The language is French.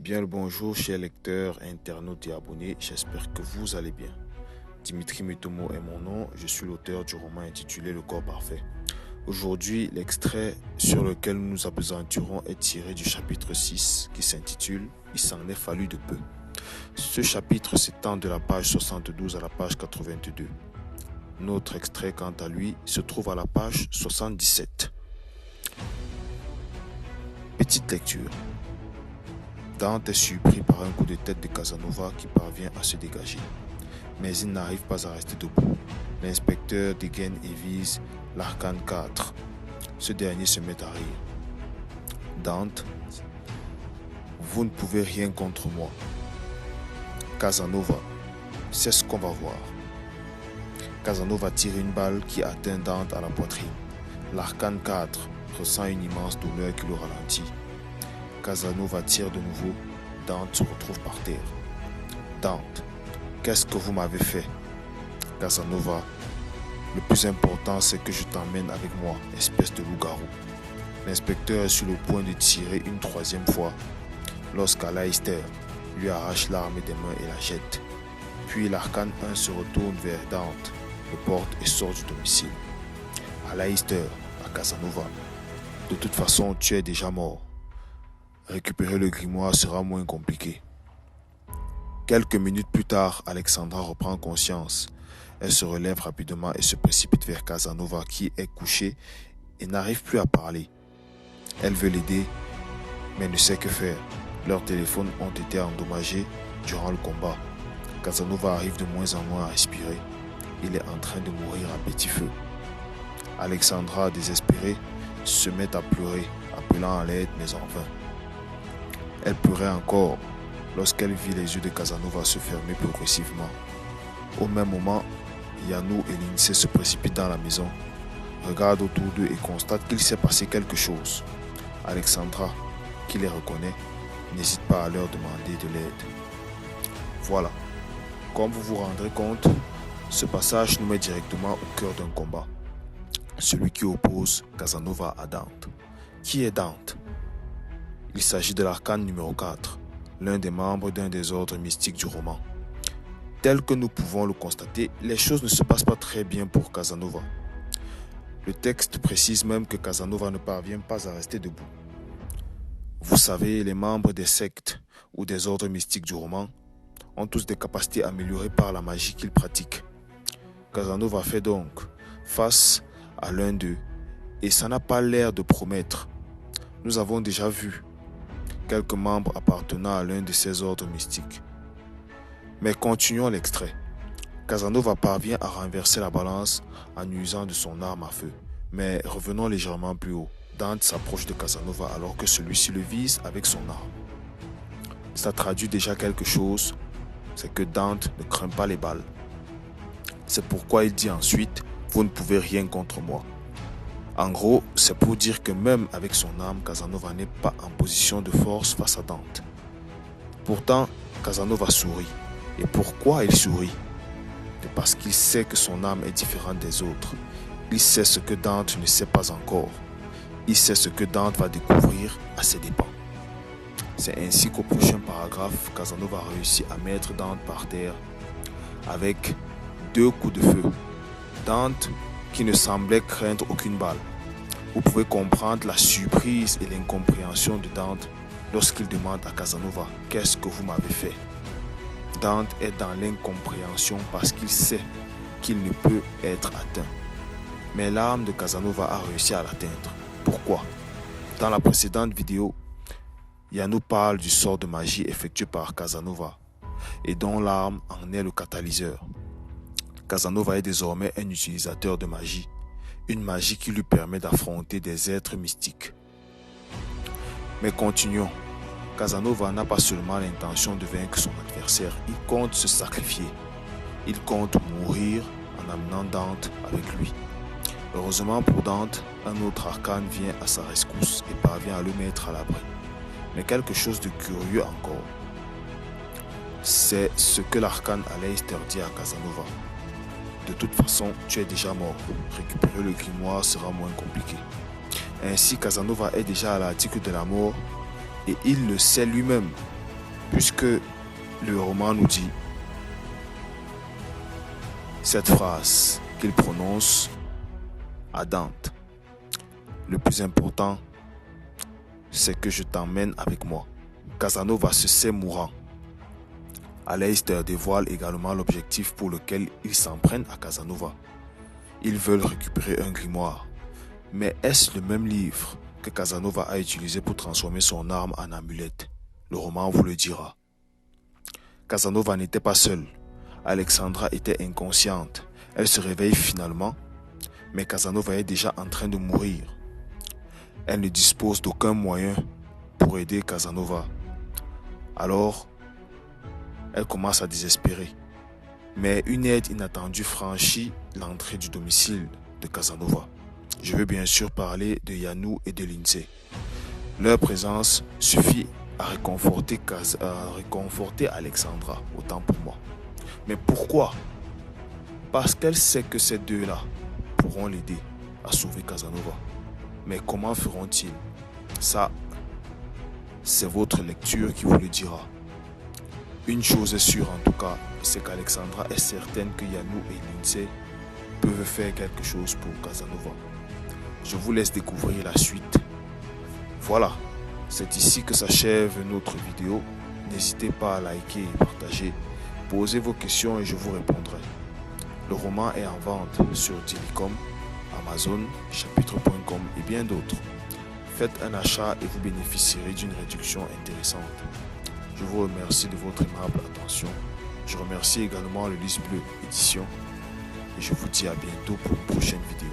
Bien le bonjour chers lecteurs, internautes et abonnés, j'espère que vous allez bien. Dimitri Mutomo est mon nom, je suis l'auteur du roman intitulé Le corps parfait. Aujourd'hui, l'extrait sur lequel nous nous appesantirons est tiré du chapitre 6 qui s'intitule « Il s'en est fallu de peu ». Ce chapitre s'étend de la page 72 à la page 82. Notre extrait, quant à lui, se trouve à la page 77. Petite lecture. Dante est surpris par un coup de tête de Casanova qui parvient à se dégager. Mais il n'arrive pas à rester debout. L'inspecteur dégaine et vise l'arcane 4. Ce dernier se met à rire. Dante, vous ne pouvez rien contre moi. Casanova, c'est ce qu'on va voir. Casanova tire une balle qui atteint Dante à la poitrine. L'arcane 4 ressent une immense douleur qui le ralentit. Casanova tire de nouveau. Dante se retrouve par terre. Dante, qu'est-ce que vous m'avez fait? Casanova, le plus important c'est que je t'emmène avec moi, espèce de loup-garou. L'inspecteur est sur le point de tirer une troisième fois lorsqu'Aleister lui arrache l'arme des mains et la jette. Puis l'arcane 1 se retourne vers Dante, le porte et sort du domicile. Aleister, à Casanova, de toute façon tu es déjà mort. Récupérer le grimoire sera moins compliqué. Quelques minutes plus tard, Alexandra reprend conscience. Elle se relève rapidement et se précipite vers Casanova qui est couché et n'arrive plus à parler. Elle veut l'aider, mais ne sait que faire. Leurs téléphones ont été endommagés durant le combat. Casanova arrive de moins en moins à respirer. Il est en train de mourir à petit feu. Alexandra, désespérée, se met à pleurer, appelant à l'aide mais en vain. Elle pleurait encore lorsqu'elle vit les yeux de Casanova se fermer progressivement. Au même moment, Yanou et Lindsay se précipitent dans la maison, regardent autour d'eux et constatent qu'il s'est passé quelque chose. Alexandra, qui les reconnaît, n'hésite pas à leur demander de l'aide. Voilà, comme vous vous rendrez compte, ce passage nous met directement au cœur d'un combat. Celui qui oppose Casanova à Dante. Qui est Dante? Il s'agit de l'arcane numéro 4, l'un des membres d'un des ordres mystiques du roman. Tel que nous pouvons le constater, les choses ne se passent pas très bien pour Casanova. Le texte précise même que Casanova ne parvient pas à rester debout. Vous savez, les membres des sectes ou des ordres mystiques du roman ont tous des capacités améliorées par la magie qu'ils pratiquent. Casanova fait donc face à l'un d'eux et ça n'a pas l'air de promettre. Nous avons déjà vu quelques membres appartenant à l'un de ces ordres mystiques. Mais continuons l'extrait. Casanova parvient à renverser la balance en usant de son arme à feu. Mais revenons légèrement plus haut. Dante s'approche de Casanova alors que celui-ci le vise avec son arme. Ça traduit déjà quelque chose, c'est que Dante ne craint pas les balles. C'est pourquoi il dit ensuite « Vous ne pouvez rien contre moi ». En gros, c'est pour dire que même avec son arme, Casanova n'est pas en position de force face à Dante. Pourtant, Casanova sourit. Et pourquoi il sourit? C'est parce qu'il sait que son arme est différente des autres. Il sait ce que Dante ne sait pas encore. Il sait ce que Dante va découvrir à ses dépens. C'est ainsi qu'au prochain paragraphe, Casanova réussit à mettre Dante par terre avec 2 coups de feu. Dante qui ne semblait craindre aucune balle. Vous pouvez comprendre la surprise et l'incompréhension de Dante lorsqu'il demande à Casanova « Qu'est-ce que vous m'avez fait ?» Dante est dans l'incompréhension parce qu'il sait qu'il ne peut être atteint. Mais l'arme de Casanova a réussi à l'atteindre. Pourquoi? Dans la précédente vidéo, Yanou parle du sort de magie effectué par Casanova et dont l'arme en est le catalyseur. Casanova est désormais un utilisateur de magie, une magie qui lui permet d'affronter des êtres mystiques. Mais continuons. Casanova n'a pas seulement l'intention de vaincre son adversaire, il compte se sacrifier. Il compte mourir en amenant Dante avec lui. Heureusement pour Dante, un autre arcane vient à sa rescousse et parvient à le mettre à l'abri. Mais quelque chose de curieux encore, c'est ce que l'arcane Aleister dit à Casanova. De toute façon, tu es déjà mort. Récupérer le grimoire sera moins compliqué. Ainsi, Casanova est déjà à l'article de la mort et il le sait lui-même. puisque le roman nous dit cette phrase qu'il prononce à Dante. Le plus important, c'est que je t'emmène avec moi. Casanova se sait mourant. Aleister dévoile également l'objectif pour lequel ils s'en prennent à Casanova. Ils veulent récupérer un grimoire. Mais est-ce le même livre que Casanova a utilisé pour transformer son arme en amulette? Le roman vous le dira. Casanova n'était pas seul. Alexandra était inconsciente. Elle se réveille finalement, mais Casanova est déjà en train de mourir. Elle ne dispose d'aucun moyen pour aider Casanova. Alors, elle commence à désespérer. Mais une aide inattendue franchit l'entrée du domicile de Casanova. Je veux bien sûr parler de Yanou et de Lindsay. Leur présence suffit à réconforter Alexandra, autant pour moi. Mais pourquoi? Parce qu'elle sait que ces deux-là pourront l'aider à sauver Casanova. Mais comment feront-ils? Ça, c'est votre lecture qui vous le dira. Une chose est sûre en tout cas, c'est qu'Alexandra est certaine que Yanou et Lindsay peuvent faire quelque chose pour Casanova. Je vous laisse découvrir la suite. Voilà, c'est ici que s'achève notre vidéo. N'hésitez pas à liker et partager. Posez vos questions et je vous répondrai. Le roman est en vente sur Tilicom, Amazon, chapitre.com et bien d'autres. Faites un achat et vous bénéficierez d'une réduction intéressante. Je vous remercie de votre aimable attention. Je remercie également le Lys Bleu Édition et je vous dis à bientôt pour une prochaine vidéo.